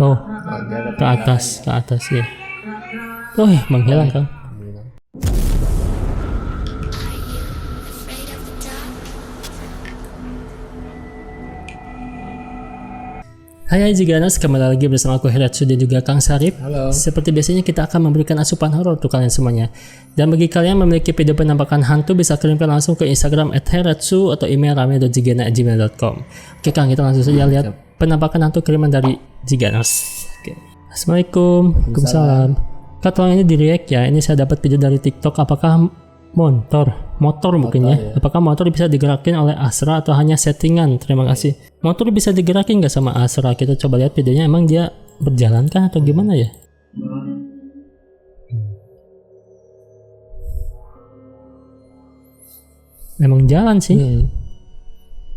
Oh, Dia ada ke atas ya. Oh, menghilang kan. Hai Ziganas, kembali lagi bersama aku Hiratsu dan juga Kang Sarip. Halo. Seperti biasanya kita akan memberikan asupan horor untuk kalian semuanya. Dan bagi kalian yang memiliki video penampakan hantu bisa kirimkan langsung ke Instagram @hiratsu atau email rame.zigana@gmail.com. Oke Kang, kita langsung saja lihat penampakan hantu kiriman dari Ziganas. Oke. Assalamualaikum. Waalaikumsalam. Kak, tolong ini di react ya. Ini saya dapat video dari TikTok. Apakah motor mungkin ya. Apakah motor bisa digerakin oleh Asra atau hanya settingan? Terima kasih. Motor bisa digerakin nggak sama Asra? Kita coba lihat videonya. Emang dia berjalan kah atau gimana ya? Memang jalan sih.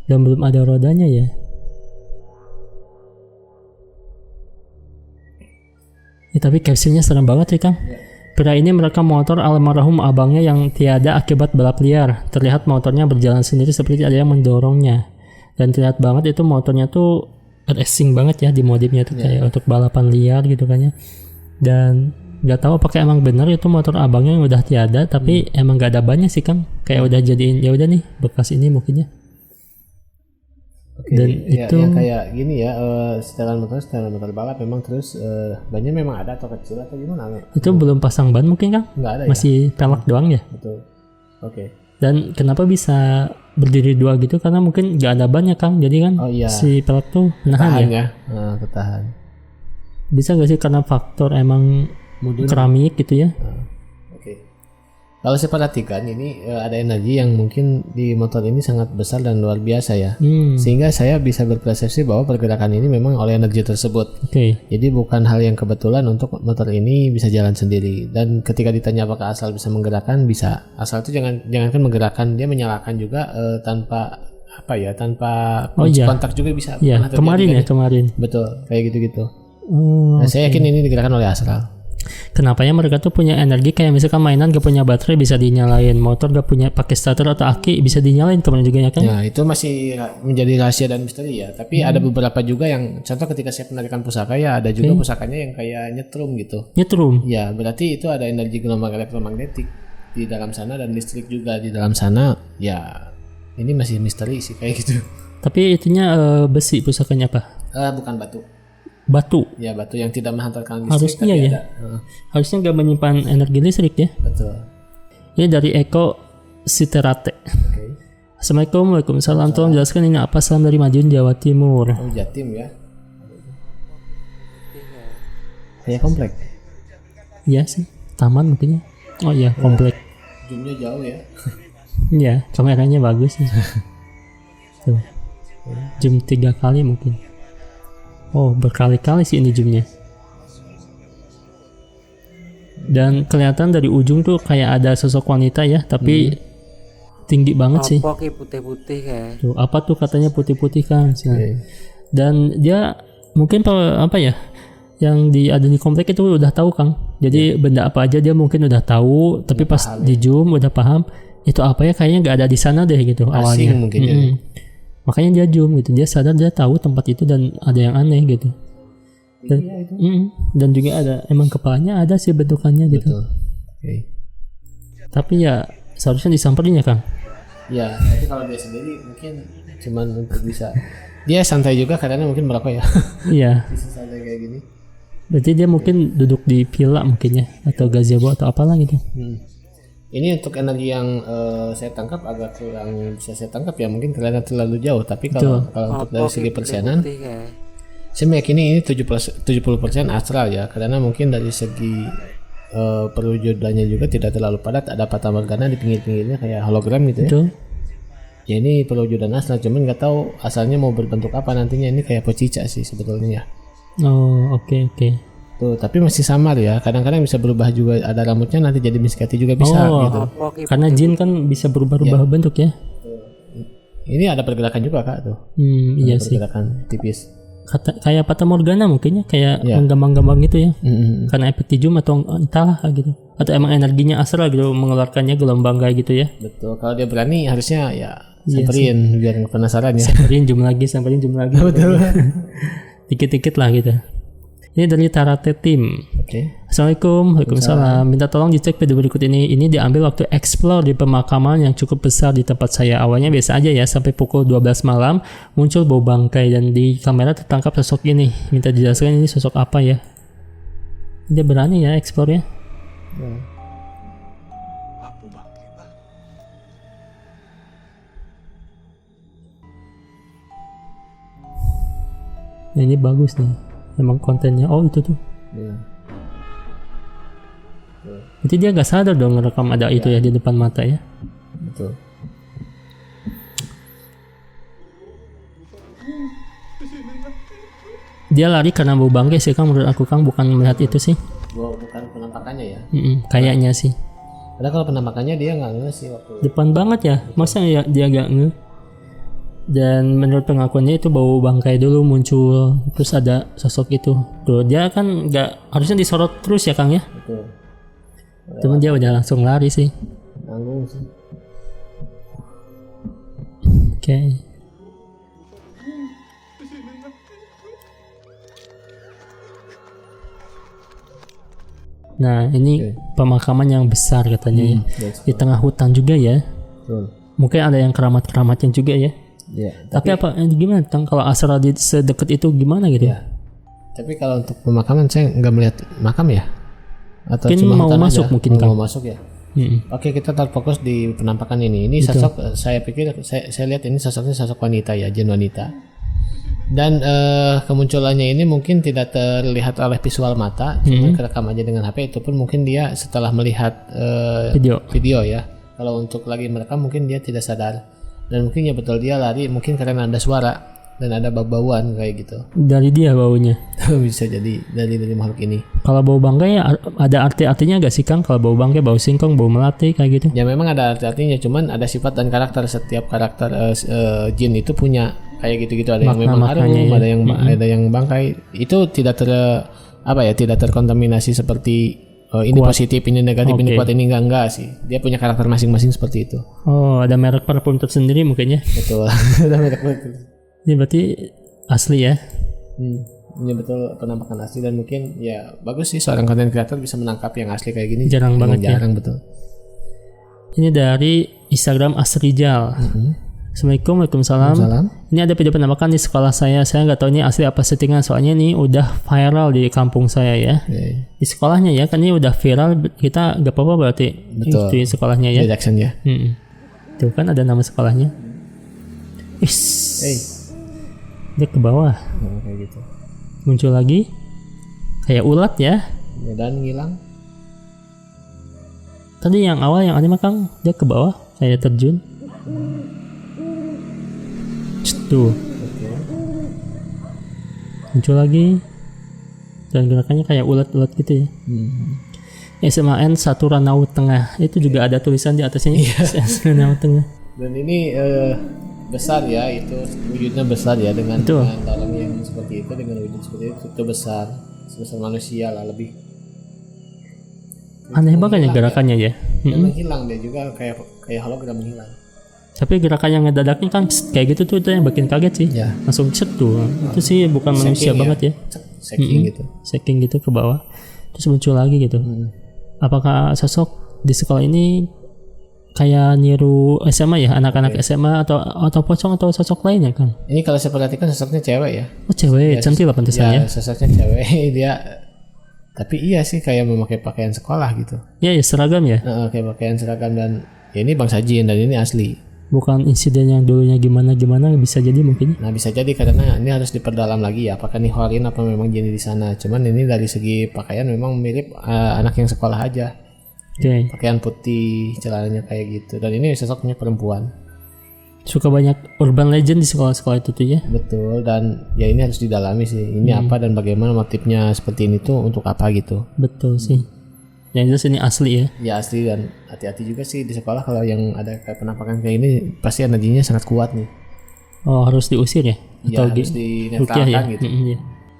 Dan belum ada rodanya ya. Tapi captionnya serem banget ya Kang. Pria ini merekam motor almarhum abangnya yang tiada akibat balap liar. Terlihat motornya berjalan sendiri seperti ada yang mendorongnya. Dan terlihat banget itu motornya tuh racing banget ya di modifnya tuh kayak untuk balapan liar gitu kan ya. Dan nggak tahu apakah emang benar itu motor abangnya yang udah tiada, tapi emang nggak ada bannya sih Kang. Kayak udah jadiin ya udah nih bekas ini mungkin ya. Oke, Dan ya, itu yang kayak gini ya, setelan motor balap memang terus bannya memang ada atau kecil atau gimana? itu belum pasang ban mungkin Kang? Nggak ada Masih pelak doang ya? Betul. Oke. Dan kenapa bisa berdiri dua gitu? Karena mungkin nggak ada bannya Kang, jadi kan si pelak tuh nahan ya? Ketahan. Bisa nggak sih karena faktor emang Mudun. keramik gitu ya? Oke. Kalau saya perhatikan ini ada energi yang mungkin di motor ini sangat besar dan luar biasa ya. Sehingga saya bisa berpersepsi bahwa pergerakan ini memang oleh energi tersebut. Oke. Jadi bukan hal yang kebetulan untuk motor ini bisa jalan sendiri. Dan ketika ditanya apakah asal bisa menggerakkan, bisa. Asal itu jangankan menggerakkan, dia menyalakan juga tanpa kunci kontak juga bisa. Iya, kemarin. Betul, kayak gitu-gitu. Saya yakin ini digerakkan oleh astral. Kenapa ya mereka tuh punya energi kayak misalkan mainan gak punya baterai bisa dinyalain, motor gak punya pakai starter atau aki bisa dinyalain kemarin juga ya kan? Ya itu masih menjadi rahasia dan misteri ya. Tapi ada beberapa juga yang contoh ketika saya penarikan pusaka ya ada juga pusakanya yang kayak nyetrum gitu. Nyetrum? Ya berarti itu ada energi gelombang elektromagnetik di dalam sana dan listrik juga di dalam sana. Ya ini masih misteri sih kayak gitu. Tapi itunya besi pusakanya apa? Bukan batu. Batu. Ya batu yang tidak menghantarkan listrik. Harusnya ya. Harusnya nggak menyimpan energi listrik ya. Betul. Ini dari Eko Siterate. Okay. Assalamualaikum, waalaikumsalam. Tolong jelaskan ini apa? Salam dari Madiun, Jawa Timur. Oh Jatim ya. Kayak komplek. Iya sih. Taman mungkin ya. Oh iya, komplek. Zoomnya jauh ya. Iya, kameranya bagus nih. Tuh. Zoom 3 kali mungkin. Oh, berkali-kali sih ini zoomnya. Dan kelihatan dari ujung tuh kayak ada sosok wanita ya, tapi tinggi banget sih. Apa kayak putih-putih kayak. Tuh, apa tuh katanya putih-putih kan. Dan dia mungkin apa ya? Yang ada di komplek itu udah tahu Kang. Jadi benda apa aja dia mungkin udah tahu, tapi pas di zoom udah paham itu apa ya kayaknya nggak ada di sana deh gitu awalnya. Mungkin ya. Makanya dia zoom gitu, dia sadar dia tahu tempat itu dan ada yang aneh gitu. Dan, dan juga ada emang kepalanya ada sih bentukannya gitu. Betul. Okay. Tapi ya seharusnya disamperin ya Kang. Ya, tapi kalau dia sendiri mungkin cuman untuk bisa. Dia santai juga karena mungkin merokok ya. Iya. Bisa santai kayak gini. Berarti dia mungkin duduk di villa mungkin ya atau gazebo atau apalah gitu. Ini untuk energi yang saya tangkap agak kurang bisa saya tangkap ya, mungkin kelihatan terlalu jauh. Tapi kalau untuk dari segi persenan, saya meyakini ini 70% astral ya, karena mungkin dari segi perwujudannya juga tidak terlalu padat, ada fata morgana di pinggir-pinggirnya kayak hologram gitu ya. Betul. Ya ini perwujudan astral, cuman nggak tahu asalnya mau berbentuk apa nantinya. Ini kayak pocica sih sebetulnya ya. Oh oke. Tuh, tapi masih samar ya. Kadang-kadang bisa berubah juga, ada rambutnya nanti jadi Miss Katy juga bisa gitu. Karena jin kan bisa berubah-ubah bentuk ya. Ini ada pergerakan juga Kak tuh. Iya sih. Pergerakan tipis. Kayak fata morgana mungkin ya, kayak menggambang-gambang gitu ya. Karena efek zoom atau entahlah gitu. Atau emang energinya astral gitu mengeluarkannya gelombang kayak gitu ya. Betul. Kalau dia berani harusnya ya samperin biar penasaran ya. Samperin zoom lagi. Betul. Dikit-dikit lah gitu. Ini dari Tarate Team. Oke. Assalamualaikum. Waalaikumsalam. Minta tolong dicek video berikut ini. Ini diambil waktu explore di pemakaman yang cukup besar di tempat saya. Awalnya biasa aja ya, sampai pukul 12 malam muncul bau bangkai dan di kamera tertangkap sosok ini. Minta dijelaskan ini sosok apa ya? Dia berani ya explore ya. Nah, ini bagus nih. Emang kontennya. Oh itu tuh. Iya. Berarti dia gak sadar dong ngerekam ada itu ya di depan mata ya. Betul. Dia lari karena bau bangkai sih Kang, menurut aku Kang, bukan melihat itu sih. Bukan penampakannya ya. Kayaknya sih. Padahal kalau penampakannya dia nggak nge sih waktu. Depan banget ya. Masa ya dia gak nge? Dan menurut pengakuannya itu bau bangkai dulu muncul, terus ada sosok itu. Tuh dia kan nggak harusnya disorot terus ya Kang ya. Betul. Cuman dia udah langsung lari sih. Nanggung sih. Oke. Nah ini pemakaman yang besar katanya ya. Di tengah hutan juga ya. Betul. Mungkin ada yang keramat-keramatnya juga ya. Ya, Tapi apa gimana Kang kalau asrama di sedekat itu gimana gitu? Ya. Tapi kalau untuk pemakaman saya nggak melihat makam ya. Atau Mungkin cuma mau hutan masuk aja? mungkin mau Kang. masuk ya. Oke, kita terfokus di penampakan ini. Ini sosok, saya pikir saya lihat ini sosoknya sosok wanita ya, jin wanita. Dan kemunculannya ini mungkin tidak terlihat oleh visual mata, cuma kerekam aja dengan HP. Itu pun mungkin dia setelah melihat video ya. Kalau untuk lagi merekam mungkin dia tidak sadar. Dan mungkin ya betul dia lari mungkin karena ada suara dan ada bau-bauan kayak gitu. Dari dia baunya. Bisa jadi dari makhluk ini. Kalau bau bangkai ada arti-artinya gak sih Kang? Kalau bau bangkai, bau singkong, bau melati kayak gitu? Ya memang ada arti-artinya, cuman ada sifat dan karakter. Setiap karakter jin itu punya kayak gitu-gitu. Ada yang memang harum, ya. Ada yang bangkai. Itu tidak tidak terkontaminasi seperti ini kuat. Positif, ini negatif, ini kuat, ini enggak sih. Dia punya karakter masing-masing seperti itu. Oh, ada merek parfum tersendiri mungkin ya? Betul. Ada merek parfum. Ini berarti asli ya? Ini betul penampakan asli dan mungkin ya bagus sih seorang content creator bisa menangkap yang asli kayak gini. Jarang banget jarang ya? Betul. Ini dari Instagram Asrijal. Assalamualaikum, waalaikumsalam. Ini ada video penampakan di sekolah saya. Saya nggak tahu ini asli apa settingan, soalnya ini udah viral di kampung saya ya. Di sekolahnya ya, kan ini udah viral. Kita nggak apa-apa berarti. Betul. Di sekolahnya ya. Di Jackson ya. Tuh kan ada nama sekolahnya. Dia ke bawah. Kayak gitu. Muncul lagi. Kayak ulat ya. Dan ngilang. Tadi yang awal yang anime Kang, dia ke bawah kayak terjun. Tuh. Muncul lagi. Dan gerakannya kayak ulat-ulat gitu ya. SMAN 1 Ranau Tengah. Itu juga ada tulisan di atasnya. Ranau Tengah. Dan ini besar ya, itu wujudnya besar ya dengan orang yang seperti itu, dengan wujud seperti itu besar, sebesar manusia lah lebih. Aneh banget ya gerakannya ya. Menghilang dia juga kayak hologram menghilang. Tapi gerakan yang ngedadaknya kan kayak gitu tuh itu yang bikin kaget sih. Ya. Langsung cet tuh. Itu sih bukan manusia banget ya. Shaking gitu. Shaking gitu ke bawah. Terus muncul lagi gitu. Apakah sosok di sekolah ini kayak niru SMA ya, anak-anak SMA atau pocong atau sosok lainnya Kang? Ini kalau saya perhatikan sosoknya cewek ya. Oh cewek, cantik lah pantesannya. Ya sosoknya cewek dia. Tapi iya sih kayak memakai pakaian sekolah gitu. Ya seragam ya. Kayak pakaian seragam dan ya ini bangsa jin dan ini asli. Bukan insiden yang dulunya gimana bisa jadi mungkin. Nah bisa jadi karena ini harus diperdalam lagi ya. Apakah ini horin apa memang jin di sana? Cuman ini dari segi pakaian memang mirip anak yang sekolah aja. Pakaian putih, celananya kayak gitu. Dan ini sosoknya perempuan. Suka banyak urban legend di sekolah-sekolah itu tuh ya. Betul, dan ya ini harus didalami sih. Ini apa dan bagaimana motifnya seperti ini tuh untuk apa gitu. Betul sih. Yang jelas ini asli ya. Ya asli, dan hati-hati juga sih di sekolah kalau yang ada kayak penampakan kayak ini pasti energinya sangat kuat nih. Oh harus diusir ya? Ya atau harus dinetralkan ya? Gitu.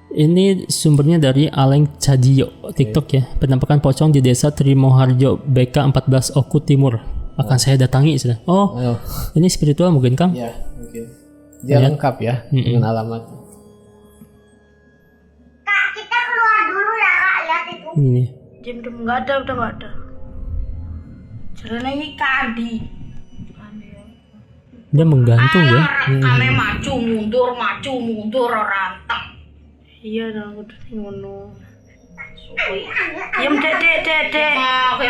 Ini sumbernya dari Aleng Cadio TikTok ya. Penampakan pocong di desa Trimoharjo BK 14 Oku Timur. Akan saya datangi sudah. Ini spiritual mungkin Kang? Ya mungkin. Dia lengkap ya dengan alamat. Kak, kita keluar Ini. Jam nggak ada, udah nggak ada. Jalan ini Kandi. Dia menggantung ya. Kalian maju mundur orang tak. Iya dong, udah ngono. Diam dek.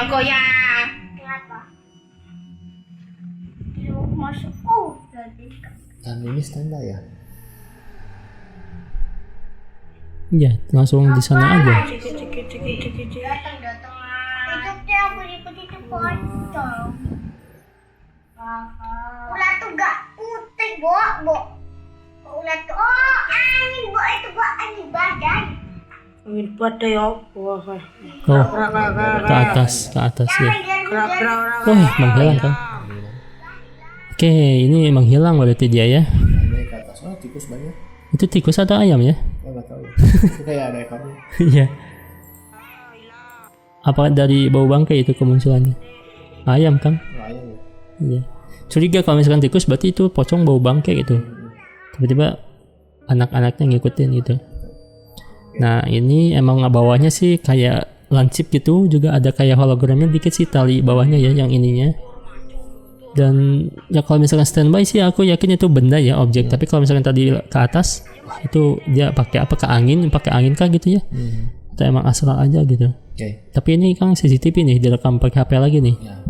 Goyang. Kenapa? Dia masuk. Dan ini standar ya. Iya, langsung di sana aja. Datang. Hidupnya aku itu pocong. Ulat tuh gak putih, Bo. Ulat tuh, angin, Bo. Itu, Bo, angin badai. Angin badai apa? Oh, ke atas ya. Oh, menghilang kan? Oke, ini menghilang berarti dia ya. Naik ke atas. Oh, tikus banyak. Itu tikus atau ayam ya? Oh, nggak tahu. Itu kayak ada ekornya. Iya. Apa dari bau bangkai itu kemunculannya? Ayam kan? Oh, ayam ya. Iya. Curiga kalau misalkan tikus berarti itu pocong bau bangkai gitu. Tiba-tiba anak-anaknya ngikutin gitu. Nah ini emang bawahnya sih kayak lancip gitu, juga ada kayak hologramnya dikit sih tali bawahnya ya yang ininya. Dan ya kalau misalkan standby sih aku yakin itu benda ya, objek. Tapi kalau misalkan tadi ke atas itu dia pakai apa, pakai angin kah gitu ya? Atau emang asal aja gitu. Oke. Tapi ini kan CCTV nih, direkam pakai HP lagi nih. Ya.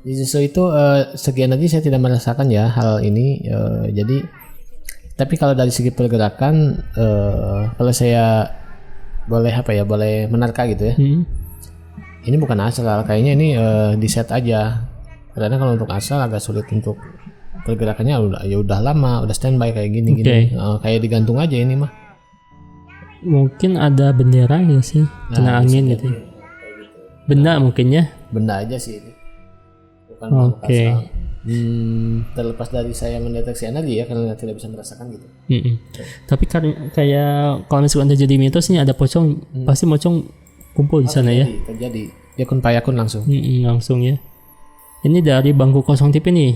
Justru itu sekian tadi saya tidak merasakan ya hal ini. Jadi tapi kalau dari segi pergerakan, kalau saya boleh boleh menerka gitu ya. Ini bukan asal, kayaknya ini di set aja. Karena kalau untuk asal agak sulit untuk pergerakannya, udah lama, udah standby kayak gini. Kayak digantung aja ini mah. Mungkin ada bendera ya sih, kena angin gitu. Benda mungkin ya. Benda aja sih ini. Bukan Oke. Terlepas dari saya mendeteksi energi ya, karena tidak bisa merasakan gitu. Tapi kan kayak kalau misalkan terjadi mitos nih ada pocong, pasti pocong kumpul di sana ya. Terjadi. Dia kun payakun langsung. Langsung ya. Ini dari Bangku Kosong TV nih,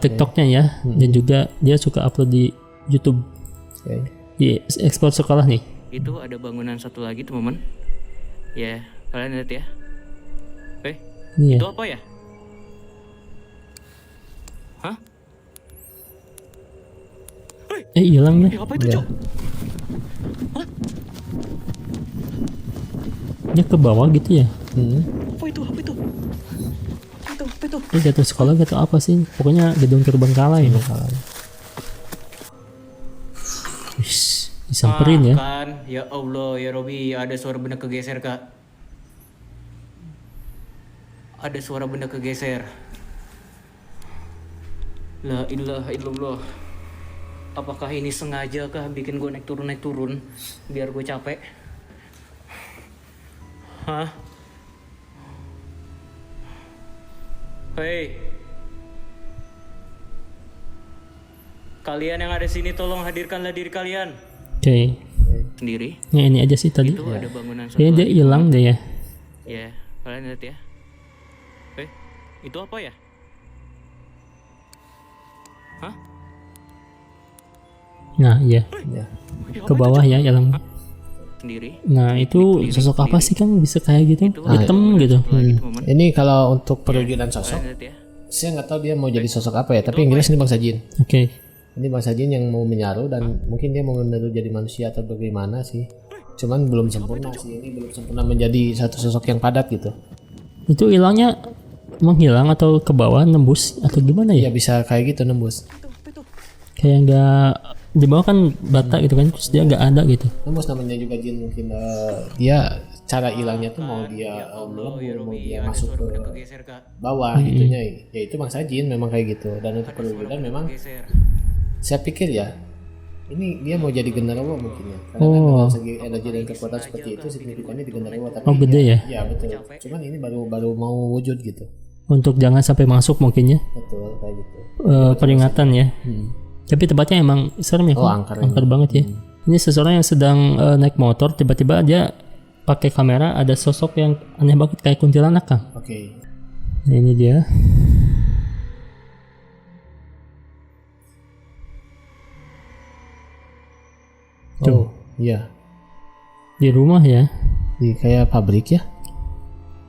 TikToknya ya, dan juga dia suka upload di YouTube. Di ekspor sekolah nih. Itu ada bangunan satu lagi teman-teman. Ya, kalian lihat ya. Iya. Itu apa ya? Hah? Hilang nih. Apa itu, Cok? Hah? Dia ke bawah gitu ya. Apa itu? Apa itu? Apa itu? Ini jatuh sekolah gitu apa sih? Pokoknya gedung terbengkalai. Wis, disamperin ya. Kan, ya Allah, ya Robi, ada suara benda kegeser, Kak. Ada suara benda kegeser. La ilaha illallah. Apakah ini sengaja kah bikin gue naik turun biar gue capek? Hah? Hei. Kalian yang ada sini tolong hadirkanlah diri kalian. Oke. Sendiri. Ya ini aja sih tadi. Itu ada bangunan satu Kayaknya dia lagi. hilang deh ya. Ya, kalian lihat ya. Itu apa ya? Hah? Nah iya. Ke bawah ya hilang. Sendiri. Nah itu sosok apa sih kan bisa kayak gitu? Hitam gitu. Ini kalau untuk perwujudan sosok, Kalian lihat ya. saya nggak tahu dia mau jadi sosok apa ya. Tapi yang jelas ini bangsa jin. Oke. Ini bangsa jin yang mau menyaru dan mungkin dia mau meniru jadi manusia atau bagaimana sih. Cuman belum sempurna sih. Ini belum sempurna menjadi satu sosok yang padat gitu. Itu hilangnya menghilang atau ke bawah nembus atau gimana Ya ya? bisa kayak gitu nembus. Kayak nggak di bawah kan bata gitu kan, terus dia nggak ada gitu. Nembus namanya juga jin mungkin dia cara hilangnya tuh mau dia melebur, mau dia masuk ke Geser, Kak. bawah gitunya. Ya itu bangsa jin memang kayak gitu. Dan untuk perwujudan memang Geser. saya pikir ya ini dia mau jadi genderuwo mungkin ya. Karena kan dengan segi energi dan kekuatan seperti itu signifikannya di genderuwo. Tapi Oh gede ya. ya betul. Cuman ini baru mau wujud gitu. Untuk jangan sampai masuk mungkin ya. Betul kayak gitu. Peringatan ya. Tapi tempatnya emang serem ya. Oh, kan? angker banget ya. Ini seseorang yang sedang naik motor, tiba-tiba dia pakai kamera, ada sosok yang aneh banget kayak kuntilanak kan. Oke. Nah, ini dia. Oh iya. Di rumah ya. Di kayak pabrik ya.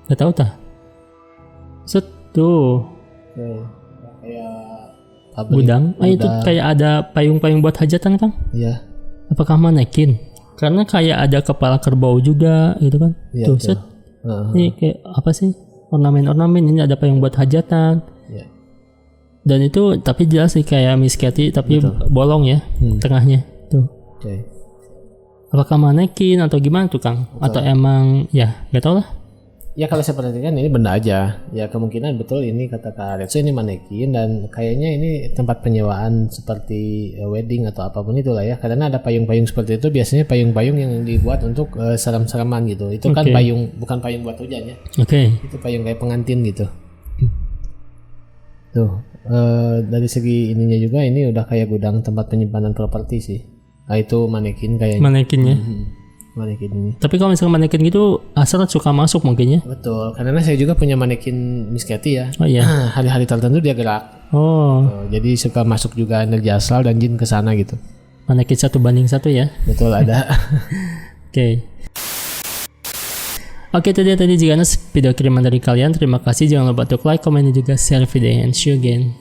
Gak tahu tah. Set tuh Kayak pabrik. gudang. Itu kayak ada payung-payung buat hajatan kan? Iya. Apakah manekin? Karena kayak ada kepala kerbau juga gitu kan. Iya, Tuh tuh. set. Ini kayak apa sih? Ornamen-ornamen ini ada payung buat hajatan. Iya. Dan itu tapi jelas sih kayak Miss Katy tapi bolong ya tengahnya tuh. Oke. Apakah manekin atau gimana tuh Kang? Atau emang ya gak tau lah. Ya kalau saya perhatikan ini benda aja. Ya kemungkinan betul ini kata Kak Retsu ini manekin dan kayaknya ini tempat penyewaan seperti wedding atau apapun itulah ya. Karena ada payung-payung seperti itu biasanya payung-payung yang dibuat untuk seram-seraman gitu. Itu kan Oke. payung bukan payung buat hujan ya. Oke. Itu payung kayak pengantin gitu. Tuh dari segi ininya juga ini udah kayak gudang tempat penyimpanan properti sih. Nah itu manekin kayaknya. Manekinnya. Manekin ini. Tapi kalau misalnya manekin gitu Asrat suka masuk mungkin ya. Betul, karena saya juga punya manekin Miss Katy ya. Oh iya. Hari-hari tertentu dia gerak. Oh, Jadi suka masuk juga energi astral dan jin ke sana gitu. manekin 1 banding 1 ya. Betul ada. Oke. Oke, itu dia tadi jika ada video kiriman dari kalian. Terima kasih. Jangan lupa untuk like, comment, dan juga share video. And see you again.